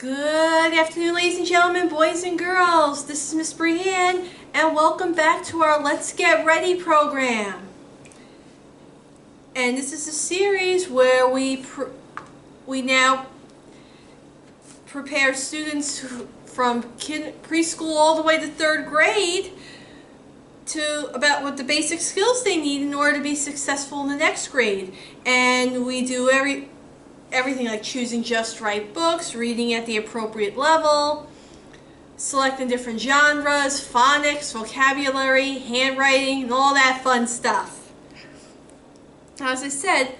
Good afternoon, ladies and gentlemen, boys and girls. This is Miss Brianne, and welcome back to our Let's Get Ready program. And this is a series where we now prepare students from preschool all the way to third grade about what the basic skills they need in order to be successful in the next grade. And we do everything like choosing just right books, reading at the appropriate level, selecting different genres, phonics, vocabulary, handwriting, and all that fun stuff. Now, as I said,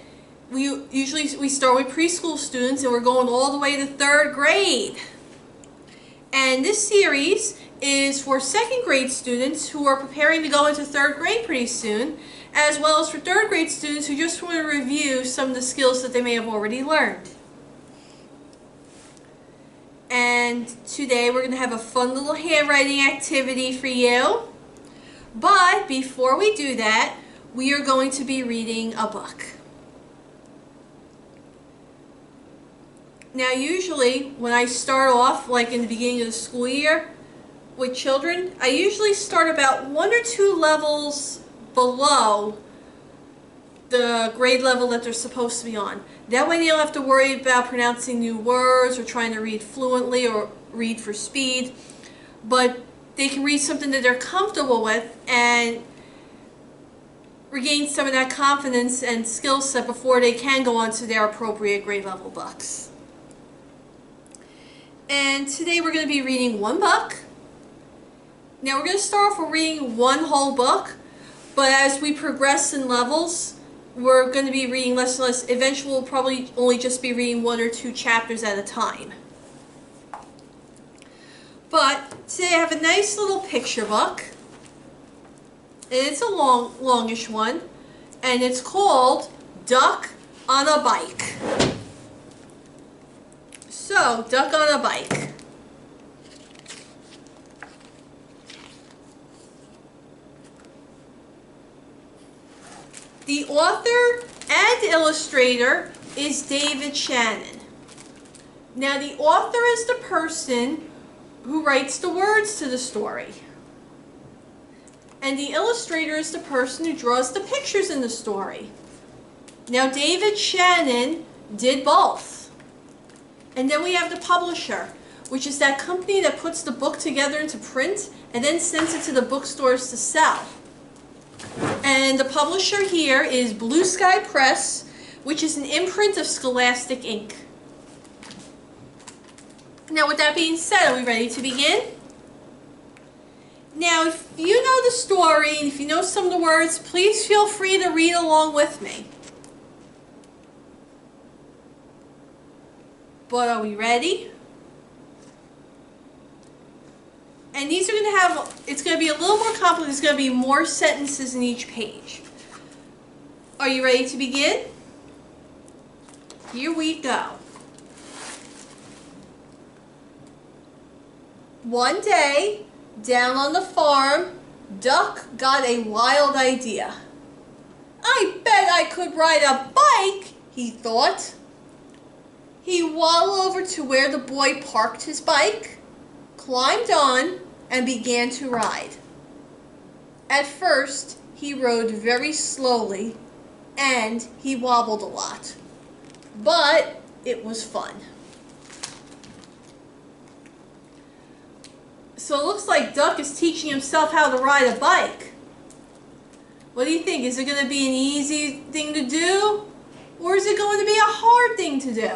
we start with preschool students and we're going all the way to third grade. And this series is for second grade students who are preparing to go into third grade pretty soon, as well as for third grade students who just want to review some of the skills that they may have already learned. And today we're going to have a fun little handwriting activity for you. But before we do that, we are going to be reading a book. Now usually when I start off, like in the beginning of the school year with children, I usually start about 1 or 2 levels below the grade level that they're supposed to be on. That way they don't have to worry about pronouncing new words or trying to read fluently or read for speed, but they can read something that they're comfortable with and regain some of that confidence and skill set before they can go on to their appropriate grade level books. And today we're going to be reading one book. Now we're going to start off with reading one whole book, but as we progress in levels, we're going to be reading less and less. Eventually we'll probably only just be reading 1 or 2 chapters at a time. But today I have a nice little picture book. And it's a longish one, and it's called Duck on a Bike. So, Duck on a Bike. The author and illustrator is David Shannon. Now, the author is the person who writes the words to the story. And the illustrator is the person who draws the pictures in the story. Now, David Shannon did both. And then we have the publisher, which is that company that puts the book together into print and then sends it to the bookstores to sell. And the publisher here is Blue Sky Press, which is an imprint of Scholastic ink. Now, with that being said, are we ready to begin? Now, if you know the story and if you know some of the words, please feel free to read along with me. But are we ready? And these are going to have, it's going to be a little more complicated. There's going to be more sentences in each page. Are you ready to begin? Here we go. One day, down on the farm, Duck got a wild idea. I bet I could ride a bike, he thought. He waddled over to where the boy parked his bike, climbed on, and began to ride. At first, he rode very slowly, and he wobbled a lot. But it was fun. So it looks like Duck is teaching himself how to ride a bike. What do you think? Is it going to be an easy thing to do? Or is it going to be a hard thing to do?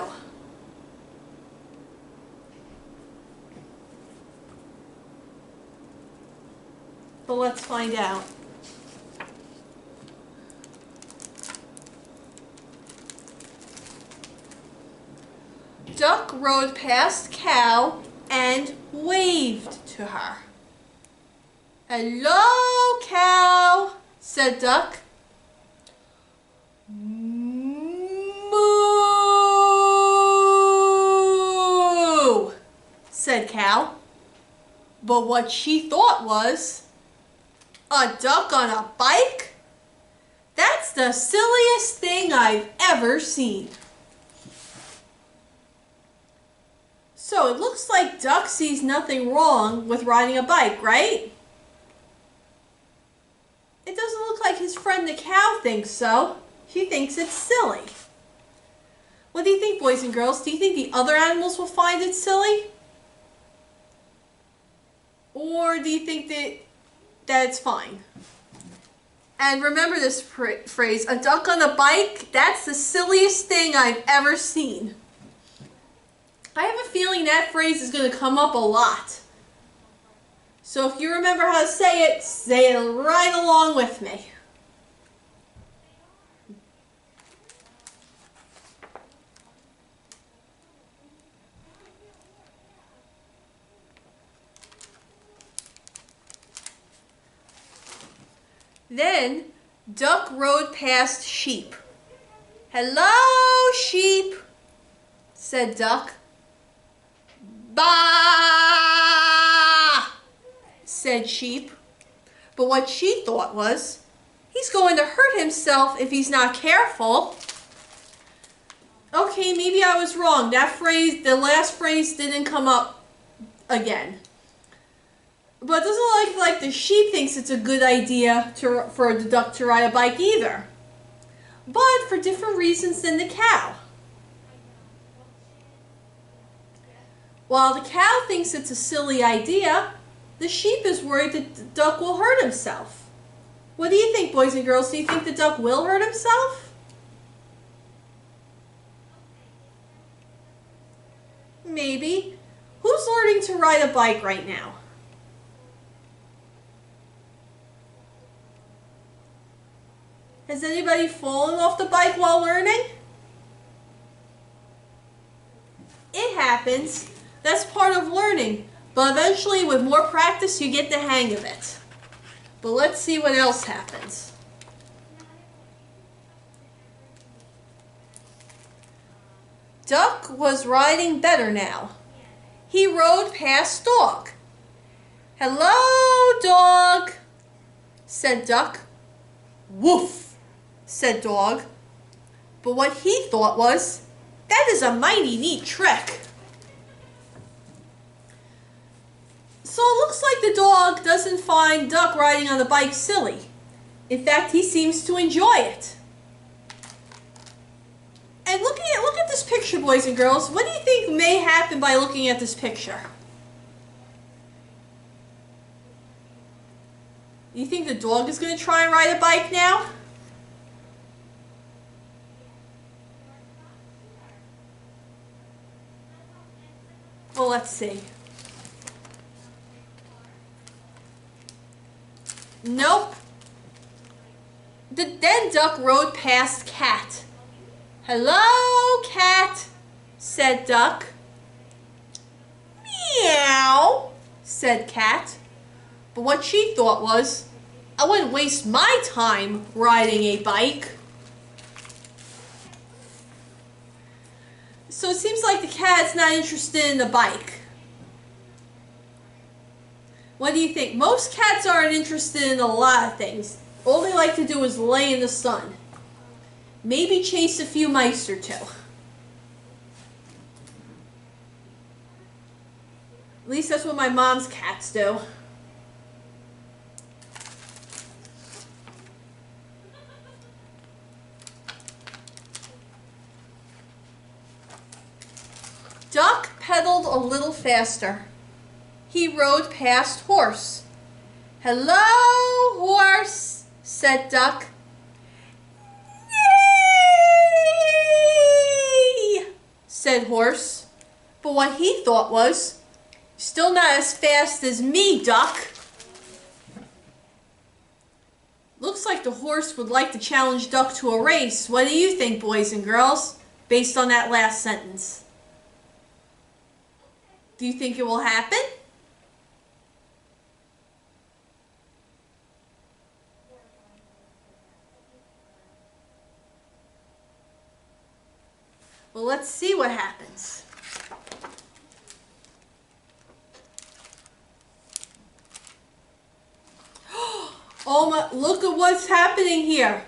But let's find out. Duck rode past Cow and waved to her. "Hello, Cow," said Duck. "Moo," said Cow. But what she thought was, a duck on a bike? That's the silliest thing I've ever seen. So it looks like Duck sees nothing wrong with riding a bike, right? It doesn't look like his friend the cow thinks so. She thinks it's silly. What do you think, boys and girls? Do you think the other animals will find it silly? Or do you think that it's fine? And remember this phrase, a duck on a bike, that's the silliest thing I've ever seen. I have a feeling that phrase is going to come up a lot. So if you remember how to say it right along with me. Then, Duck rode past Sheep. "Hello, Sheep," said Duck. "Bah!" said Sheep. But what she thought was, he's going to hurt himself if he's not careful. Okay, maybe I was wrong. That phrase, the last phrase didn't come up again. But it doesn't look like the sheep thinks it's a good idea for the duck to ride a bike either. But for different reasons than the cow. While the cow thinks it's a silly idea, the sheep is worried that the duck will hurt himself. What do you think, boys and girls? Do you think the duck will hurt himself? Maybe. Who's learning to ride a bike right now? Has anybody fallen off the bike while learning? It happens. That's part of learning. But eventually, with more practice, you get the hang of it. But let's see what else happens. Duck was riding better now. He rode past Dog. "Hello, Dog," said Duck. "Woof," said Dog. But what he thought was, that is a mighty neat trick. So it looks like the dog doesn't find Duck riding on the bike silly. In fact, he seems to enjoy it. And look at this picture, boys and girls. What do you think may happen by looking at this picture? You think the dog is going to try and ride a bike now? Well, let's see. Nope. Then Duck rode past Cat. "Hello, Cat," said Duck. "Meow," said Cat. But what she thought was, I wouldn't waste my time riding a bike. So it seems like the cat's not interested in the bike. What do you think? Most cats aren't interested in a lot of things. All they like to do is lay in the sun. Maybe chase a few mice or two. At least that's what my mom's cats do. Duck pedaled a little faster. He rode past Horse. "Hello, Horse," said Duck. "Neigh," said Horse. But what he thought was, still not as fast as me, Duck. Looks like the horse would like to challenge Duck to a race. What do you think, boys and girls, based on that last sentence? Do you think it will happen? Well, let's see what happens. Oh my, look at what's happening here.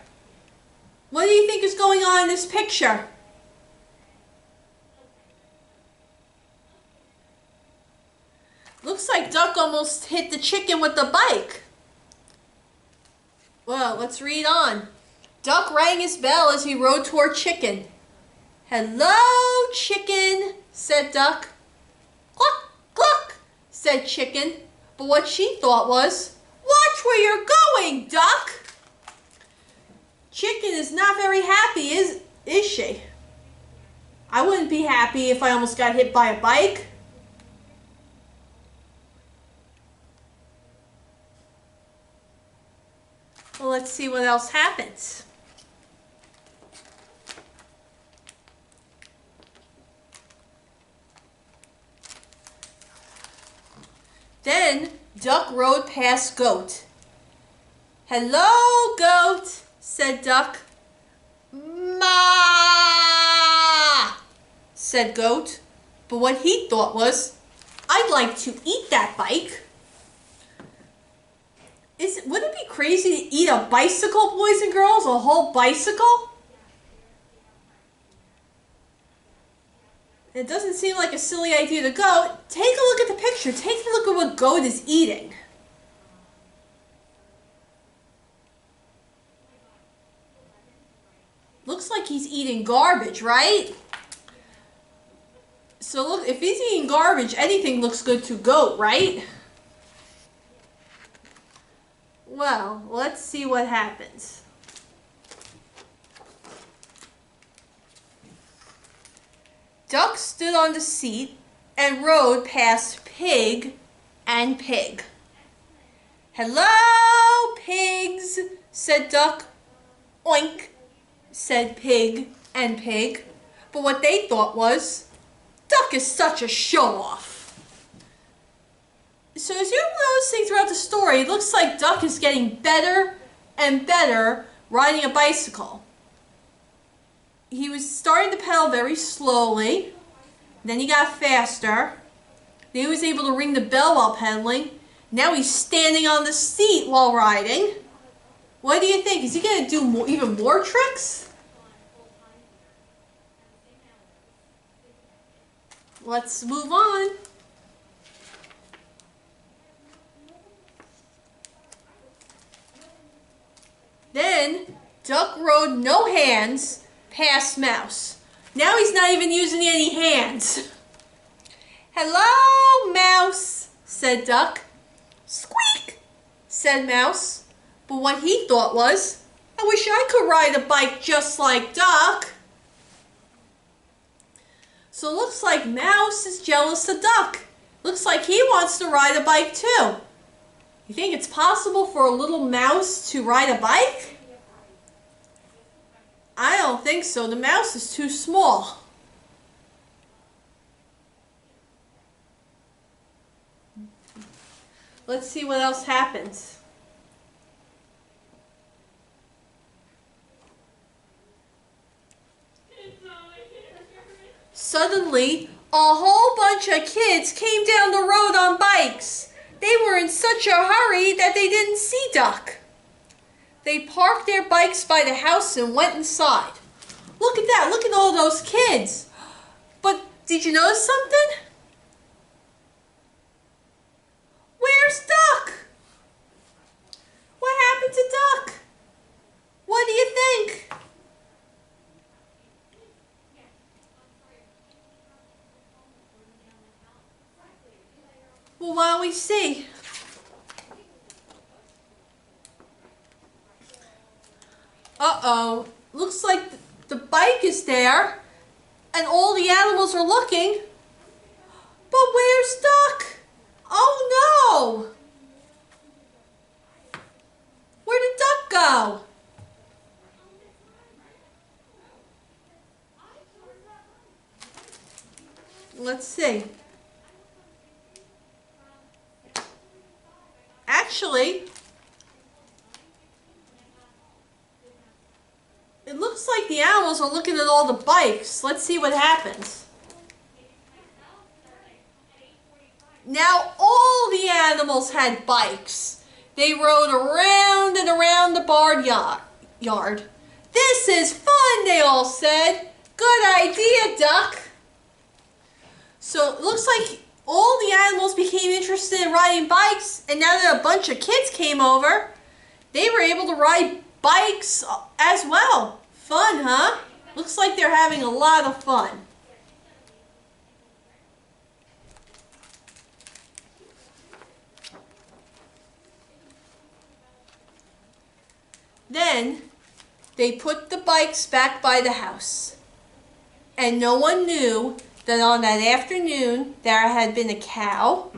What do you think is going on in this picture? almost hit the chicken with the bike. Well, let's read on. Duck rang his bell as he rode toward Chicken. "Hello, Chicken," said Duck. "Cluck, cluck," said Chicken. But what she thought was, "Watch where you're going, Duck." Chicken is not very happy, is she? I wouldn't be happy if I almost got hit by a bike. Well, let's see what else happens. Then Duck rode past Goat. "Hello, Goat," said Duck. "Ma," said Goat. But what he thought was, "I'd like to eat that bike." Wouldn't it be crazy to eat a bicycle, boys and girls? A whole bicycle? It doesn't seem like a silly idea to go. Take a look at the picture. Take a look at what Goat is eating. Looks like he's eating garbage, right? So look, if he's eating garbage, anything looks good to Goat, right? Well, let's see what happens. Duck stood on the seat and rode past Pig and Pig. "Hello, pigs," said Duck. "Oink," said Pig and Pig. But what they thought was, Duck is such a show-off. So as you're noticing throughout the story, it looks like Duck is getting better and better riding a bicycle. He was starting to pedal very slowly, then he got faster, then he was able to ring the bell while pedaling, now he's standing on the seat while riding. What do you think? Is he going to do even more tricks? Let's move on. Then Duck rode no hands past Mouse. Now he's not even using any hands. "Hello, Mouse," said Duck. "Squeak," said Mouse. But what he thought was, I wish I could ride a bike just like Duck. So it looks like Mouse is jealous of Duck. Looks like he wants to ride a bike too. You think it's possible for a little mouse to ride a bike? I don't think so. The mouse is too small. Let's see what else happens. Suddenly, a whole bunch of kids came down the road on bikes. They were in such a hurry that they didn't see Duck. They parked their bikes by the house and went inside. Look at that. Look at all those kids. But did you notice something? Where's Duck? What happened to Duck? What do you think? Well, why don't we see? Uh-oh. Looks like the bike is there and all the animals are looking. But where's Duck? Oh no! Where did Duck go? Let's see. Actually, it looks like the animals are looking at all the bikes. Let's see what happens. Now all the animals had bikes. They rode around and around the barnyard. "This is fun," they all said. "Good idea, Duck." So it looks like all the animals became interested in riding bikes, and now that a bunch of kids came over, they were able to ride bikes as well. Fun, huh? Looks like they're having a lot of fun. Then they put the bikes back by the house. And no one knew that on that afternoon there had been a cow,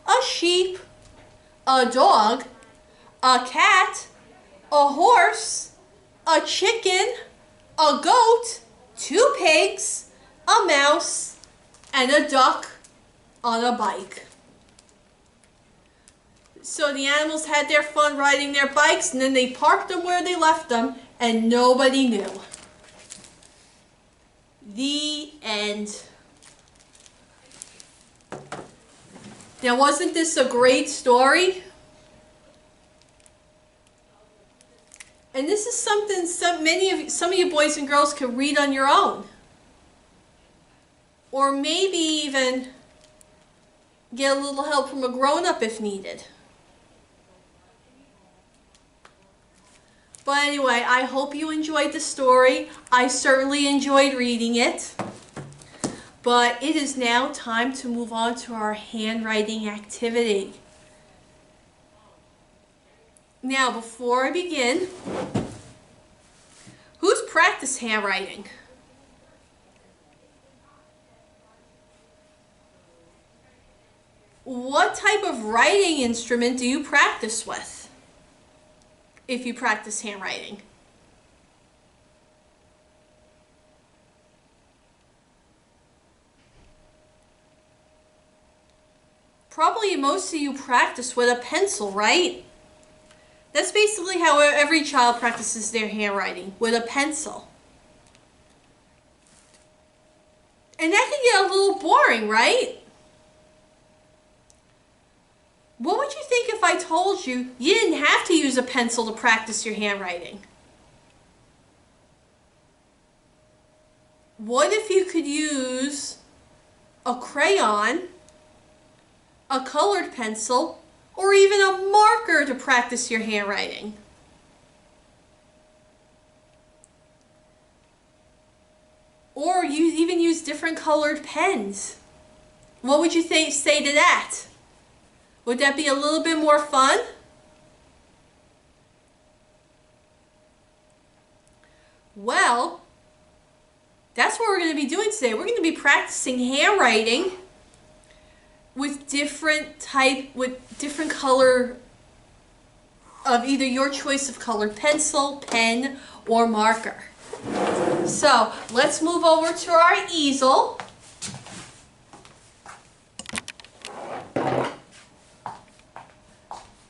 a sheep, a dog, a cat, a horse, a chicken, a goat, 2 pigs, a mouse, and a duck on a bike. So the animals had their fun riding their bikes, and then they parked them where they left them, and nobody knew. The end. Now, wasn't this a great story? And this is something some of you boys and girls could read on your own. Or maybe even get a little help from a grown-up if needed. But anyway, I hope you enjoyed the story. I certainly enjoyed reading it. But it is now time to move on to our handwriting activity. Now, before I begin, who's practiced handwriting? What type of writing instrument do you practice with? If you practice handwriting. Probably most of you practice with a pencil, right? That's basically how every child practices their handwriting, with a pencil. And that can get a little boring, right? What would you think if I told you you didn't have to use a pencil to practice your handwriting? What if you could use a crayon, a colored pencil, or even a marker to practice your handwriting? Or you even use different colored pens. What would you say to that? Would that be a little bit more fun? Well, that's what we're going to be doing today. We're going to be practicing handwriting with different color of either your choice of colored pencil, pen, or marker. So let's move over to our easel.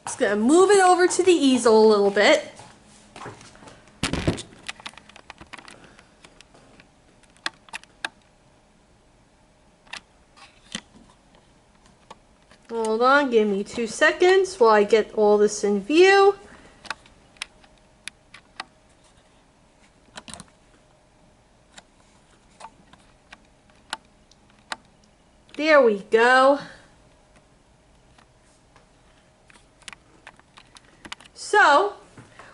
Just going to move it over to the easel a little bit. Hold on, give me 2 seconds while I get all this in view. There we go. So,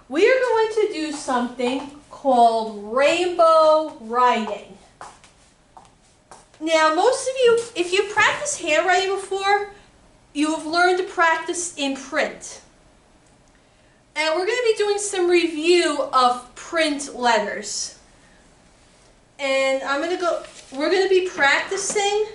we are going to do something called rainbow writing. Now, most of you, if you practiced handwriting before, you have learned to practice imprint. And we're going to be doing some review of print letters. And we're going to be practicing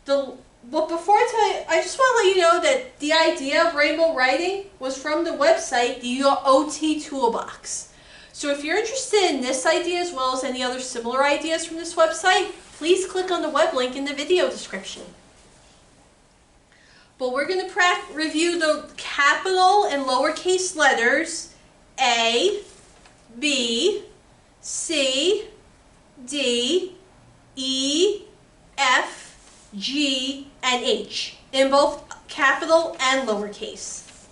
but before I tell you, I just want to let you know that the idea of rainbow writing was from the website, the OT Toolbox. So if you're interested in this idea as well as any other similar ideas from this website, please click on the web link in the video description. But we're going to review the capital and lowercase letters A, B, C, D, E, F, G, and H in both capital and lowercase.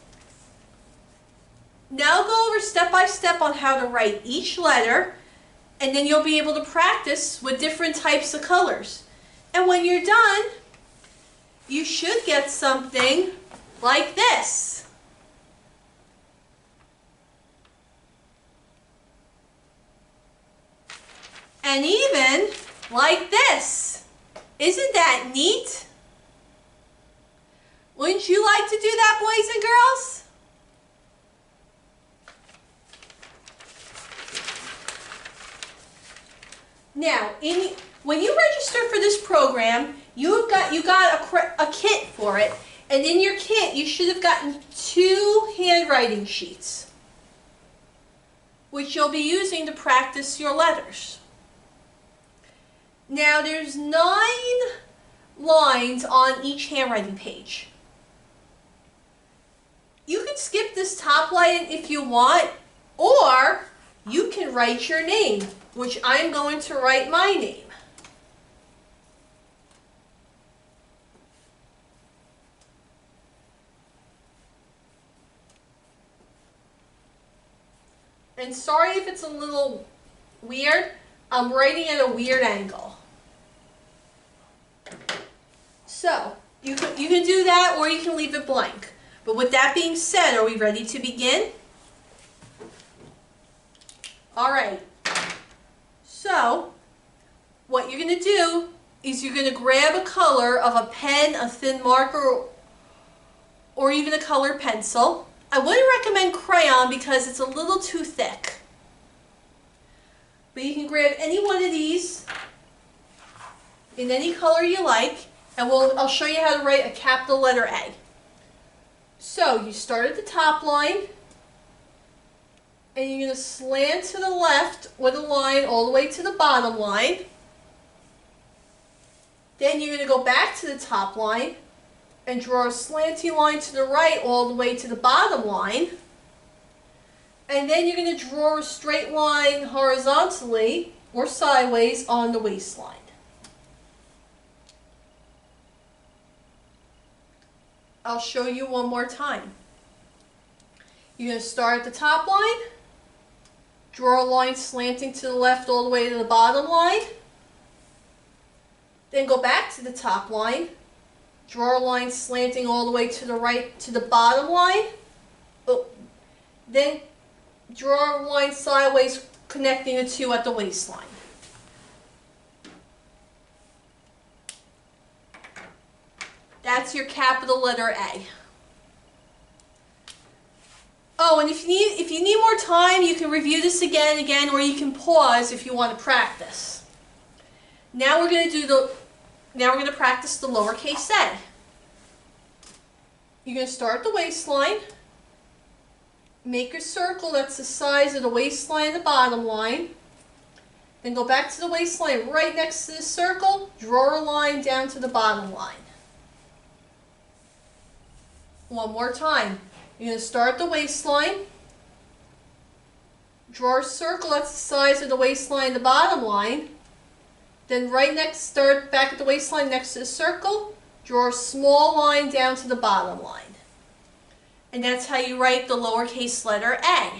Now go over step by step on how to write each letter, and then you'll be able to practice with different types of colors. And when you're done, you should get something like this. And even like this. Isn't that neat? Wouldn't you like to do that, boys and girls? Now, when you register for this program, you got a kit for it, and in your kit you should have gotten 2 handwriting sheets, which you'll be using to practice your letters. Now, there's 9 lines on each handwriting page. You can skip this top line if you want, or you can write your name, which I'm going to write my name. And sorry if it's a little weird, I'm writing at a weird angle. So, you can do that, or you can leave it blank. But with that being said, are we ready to begin? Alright, so what you're going to do is you're going to grab a color of a pen, a thin marker, or even a colored pencil. I wouldn't recommend crayon because it's a little too thick. But you can grab any one of these in any color you like, and I'll show you how to write a capital letter A. So you start at the top line, and you're going to slant to the left with a line all the way to the bottom line. Then you're going to go back to the top line and draw a slanty line to the right all the way to the bottom line. And then you're going to draw a straight line horizontally or sideways on the waistline. I'll show you one more time. You're going to start at the top line, draw a line slanting to the left all the way to the bottom line, then go back to the top line, draw a line slanting all the way to the right to the bottom line, then draw a line sideways connecting the two at the waistline. That's your capital letter A. Oh, and if you need more time, you can review this again and again, or you can pause if you want to practice. Now we're going to practice the lowercase a. You're going to start at the waistline, make a circle that's the size of the waistline and the bottom line, then go back to the waistline right next to the circle, draw a line down to the bottom line. One more time. You're going to start at the waistline, draw a circle that's the size of the waistline and the bottom line, then start back at the waistline next to the circle, draw a small line down to the bottom line. And that's how you write the lowercase letter A.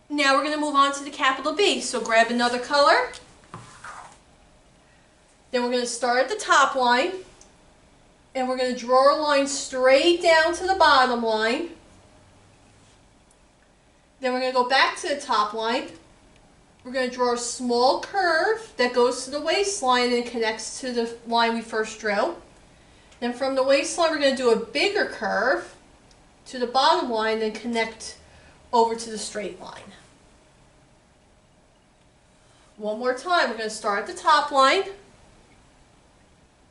Now we're going to move on to the capital B. So grab another color. Then we're going to start at the top line, and we're going to draw a line straight down to the bottom line. Then we're going to go back to the top line. We're going to draw a small curve that goes to the waistline and connects to the line we first drew. Then from the waistline, we're going to do a bigger curve to the bottom line and connect over to the straight line. One more time, we're going to start at the top line.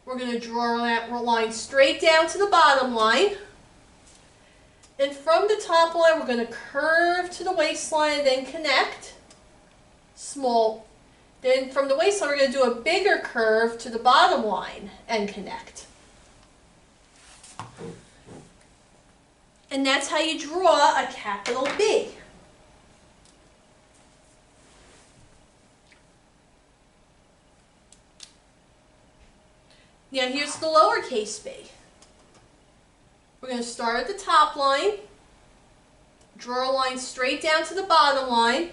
We're going to draw that line straight down to the bottom line. And from the top line, we're going to curve to the waistline and then connect. Small. Then from the waistline, we're going to do a bigger curve to the bottom line and connect. And that's how you draw a capital B. Now here's the lowercase b. We're going to start at the top line, draw a line straight down to the bottom line,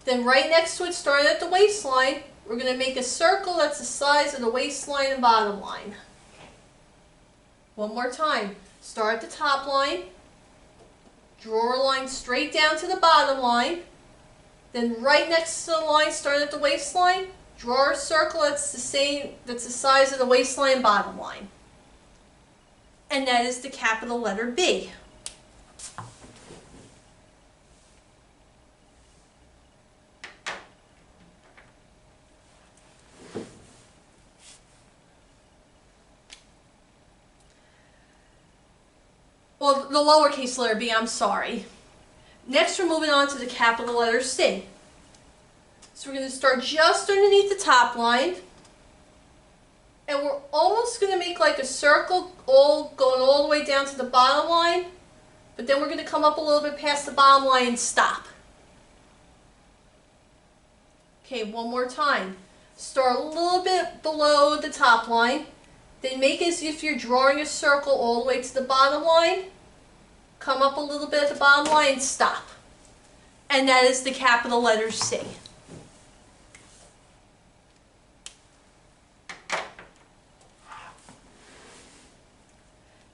Then right next to it, starting at the waistline, we're going to make a circle that's the size of the waistline and bottom line. One more time. Start at the top line, draw a line straight down to the bottom line, then right next to the line, starting at the waistline, draw a circle that's the size of the waistline and bottom line. And that is the capital letter B. Well, the lowercase letter B, I'm sorry. Next, we're moving on to the capital letter C. So we're going to start just underneath the top line. And we're almost going to make like a circle going all the way down to the bottom line. But then we're going to come up a little bit past the bottom line and stop. Okay, one more time. Start a little bit below the top line. Then make as if you're drawing a circle all the way to the bottom line. Come up a little bit at the bottom line and stop. And that is the capital letter C.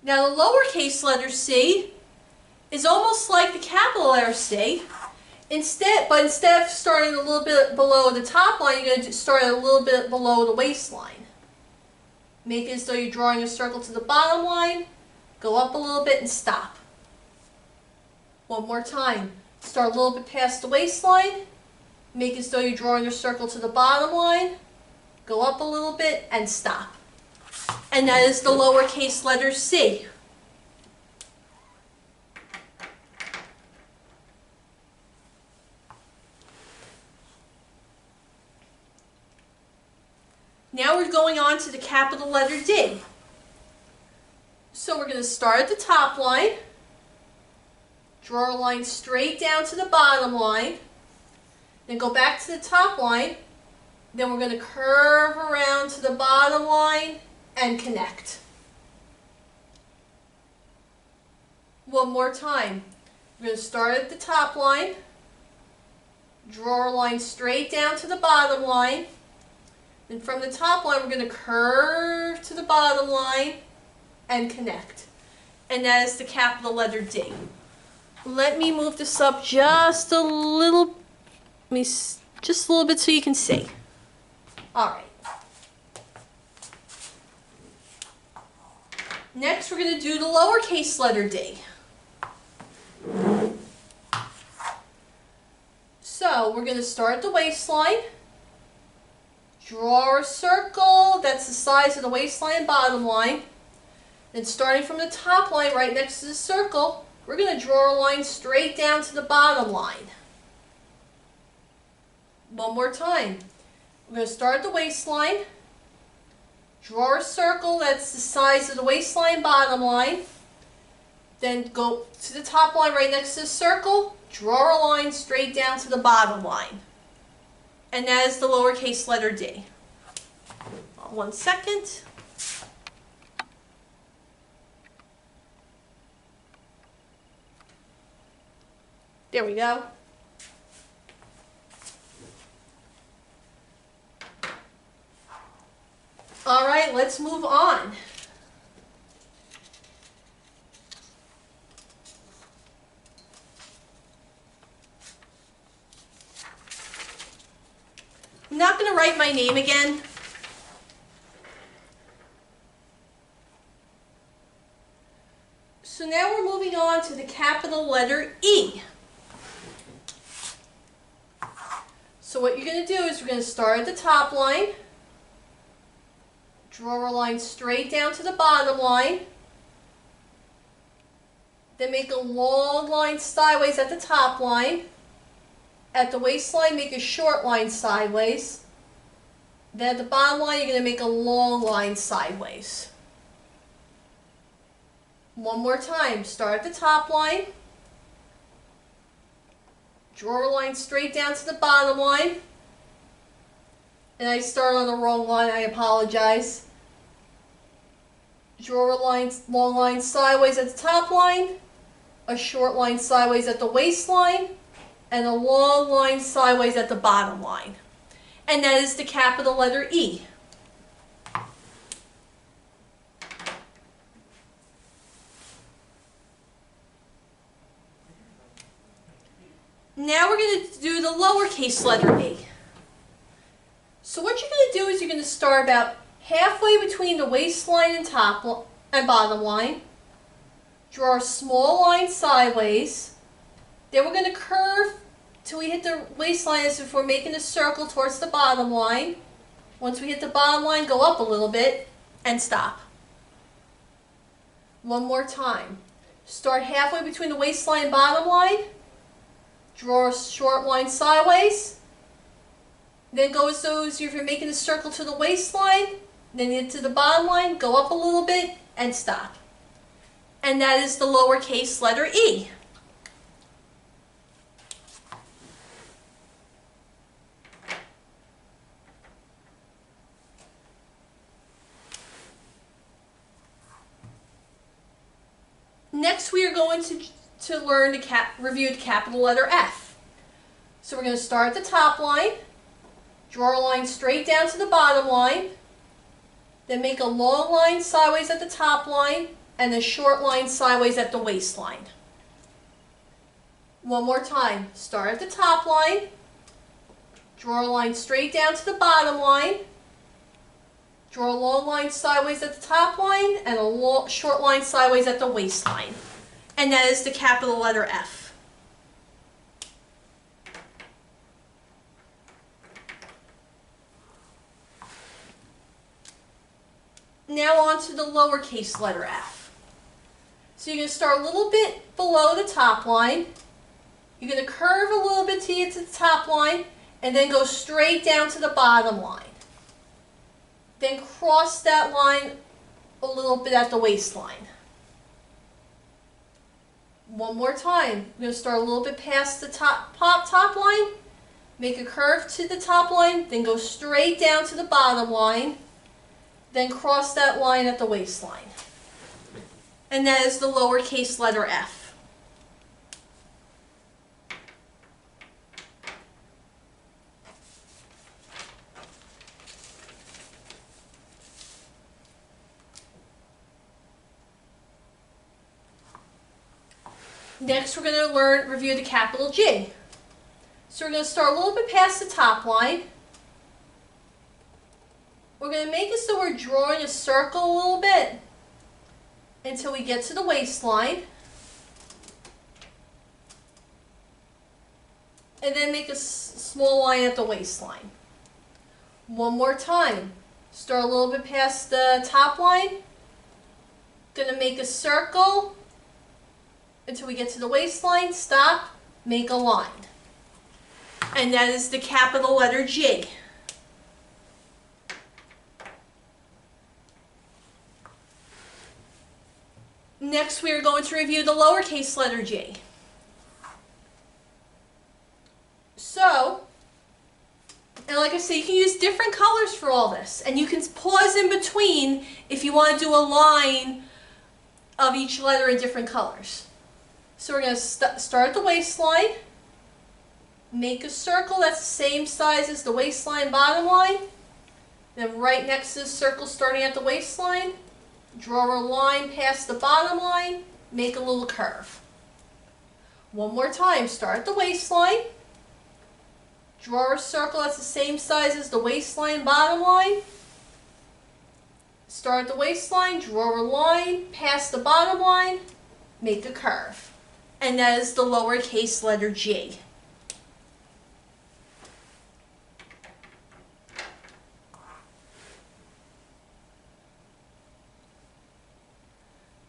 Now the lowercase letter c is almost like the capital letter C. Instead of starting a little bit below the top line, you're going to start a little bit below the waistline. Make it as though you're drawing a circle to the bottom line, go up a little bit and stop. One more time. Start a little bit past the waistline, make it as though you're drawing a circle to the bottom line, go up a little bit and stop. And that is the lowercase letter c. Now we're going on to the capital letter D. So we're going to start at the top line, draw a line straight down to the bottom line, then go back to the top line, then we're going to curve around to the bottom line and connect. One more time. We're going to start at the top line, draw a line straight down to the bottom line, then from the top line we're going to curve to the bottom line and connect. And that is the capital letter D. Let me move this up just a little, just a little bit so you can see. All right. Next, we're going to do the lowercase letter d. So, we're going to start at the waistline, draw a circle that's the size of the waistline and bottom line. Then starting from the top line right next to the circle, we're going to draw a line straight down to the bottom line. One more time. We're going to start at the waistline, draw a circle that's the size of the waistline bottom line, then go to the top line right next to the circle, draw a line straight down to the bottom line. And that is the lowercase letter d. 1 second. There we go. All right, let's move on. I'm not going to write my name again. So now we're moving on to the capital letter E. So what you're going to do is we're going to start at the top line, draw a line straight down to the bottom line, then make a long line sideways at the top line. At the waistline, make a short line sideways. Then at the bottom line, you're going to make a long line sideways. One more time. Start at the top line. Draw a line straight down to the bottom line. And I started on the wrong line, I apologize. Draw a long line sideways at the top line, a short line sideways at the waistline, and a long line sideways at the bottom line. And that is the capital letter E. Now we're going to do the lowercase letter e. So what you're going to do is you're going to start about halfway between the waistline and top and bottom line. Draw a small line sideways. Then we're going to curve till we hit the waistline as if we're making a circle towards the bottom line. Once we hit the bottom line, go up a little bit and stop. One more time. Start halfway between the waistline and bottom line. Draw a short line sideways. Then go as though if you're making a circle to the waistline. Then into the bottom line, go up a little bit and stop. And that is the lowercase letter E. Next we are going to learn to review the capital letter F. So we're going to start at the top line, draw a line straight down to the bottom line, then make a long line sideways at the top line and a short line sideways at the waistline. One more time. Start at the top line, draw a line straight down to the bottom line, draw a long line sideways at the top line and a short line sideways at the waistline. And that is the capital letter F. Now on to the lowercase letter f. So you're going to start a little bit below the top line. You're going to curve a little bit to get to the top line and then go straight down to the bottom line. Then cross that line a little bit at the waistline. One more time. We're going to start a little bit past the top line, make a curve to the top line, then go straight down to the bottom line, then cross that line at the waistline. And that is the lowercase letter f. Next, we're going to review the capital G. So we're going to start a little bit past the top line. We're going to make it so we're drawing a circle a little bit until we get to the waistline. And then make a small line at the waistline. One more time. Start a little bit past the top line. Going to make a circle until we get to the waistline, stop, make a line. And that is the capital letter G. Next we are going to review the lowercase letter g. So, and like I said, you can use different colors for all this. And you can pause in between if you want to do a line of each letter in different colors. So we're going to start at the waistline, make a circle that's the same size as the waistline bottom line, then right next to the circle starting at the waistline, draw a line past the bottom line, make a little curve. One more time, start at the waistline, draw a circle that's the same size as the waistline bottom line, start at the waistline, draw a line past the bottom line, make a curve. And that is the lowercase letter g.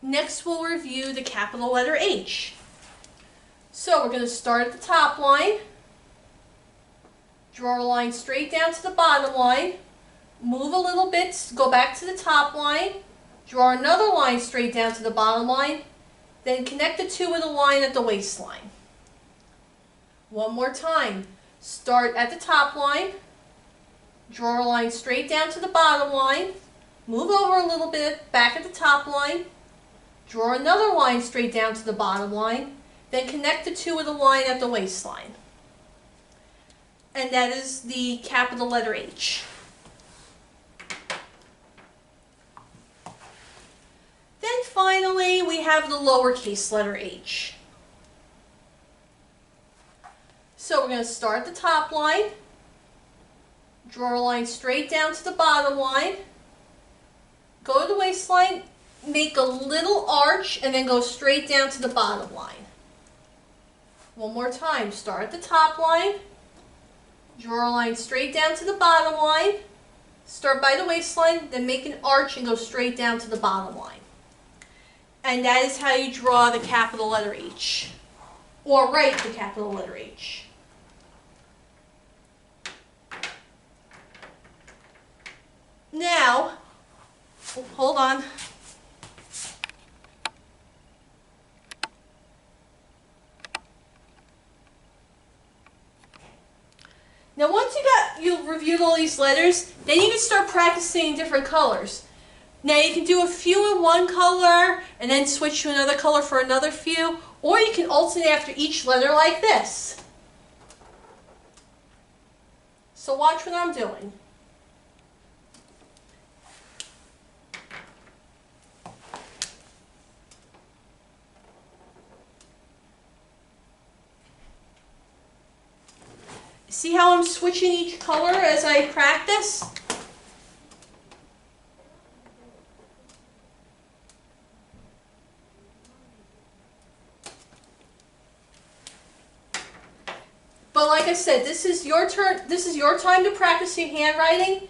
Next we'll review the capital letter H. So we're going to start at the top line, draw a line straight down to the bottom line, move a little bit, go back to the top line, draw another line straight down to the bottom line, then connect the two with a line at the waistline. One more time. Start at the top line, draw a line straight down to the bottom line, move over a little bit, back at the top line, draw another line straight down to the bottom line, then connect the two with a line at the waistline. and that is the capital letter H. Then finally, we have the lowercase letter h. So we're going to start at the top line, draw a line straight down to the bottom line, go to the waistline, make a little arch, and then go straight down to the bottom line. One more time, start at the top line, draw a line straight down to the bottom line, start by the waistline, then make an arch and go straight down to the bottom line. And that is how you draw the capital letter H, or write the capital letter H. Now, hold on. Now once you've reviewed all these letters, then you can start practicing different colors. Now you can do a few in one color and then switch to another color for another few, or you can alternate after each letter like this. So watch what I'm doing. See how I'm switching each color as I practice? But like I said, this is your turn. This is your time to practice your handwriting,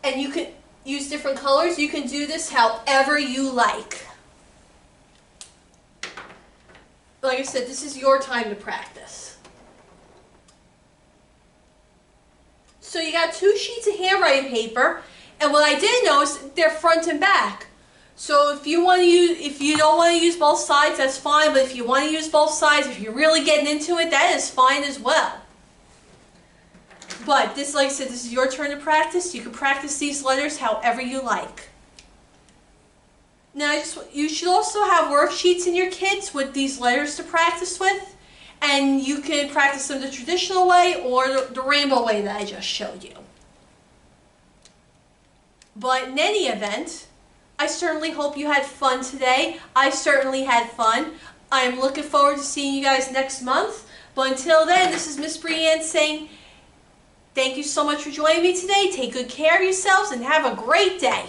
and you can use different colors. You can do this however you like. Like I said, this is your time to practice. So you got 2 sheets of handwriting paper, and what I did notice, they're front and back. So if you don't want to use both sides, that's fine. But if you want to use both sides, if you're really getting into it, that is fine as well. But this, like I said, this is your turn to practice. You can practice these letters however you like. Now, you should also have worksheets in your kits with these letters to practice with. And you can practice them the traditional way or the rainbow way that I just showed you. But in any event, I certainly hope you had fun today. I certainly had fun. I am looking forward to seeing you guys next month. But until then, this is Miss Brianne saying thank you so much for joining me today. Take good care of yourselves and have a great day.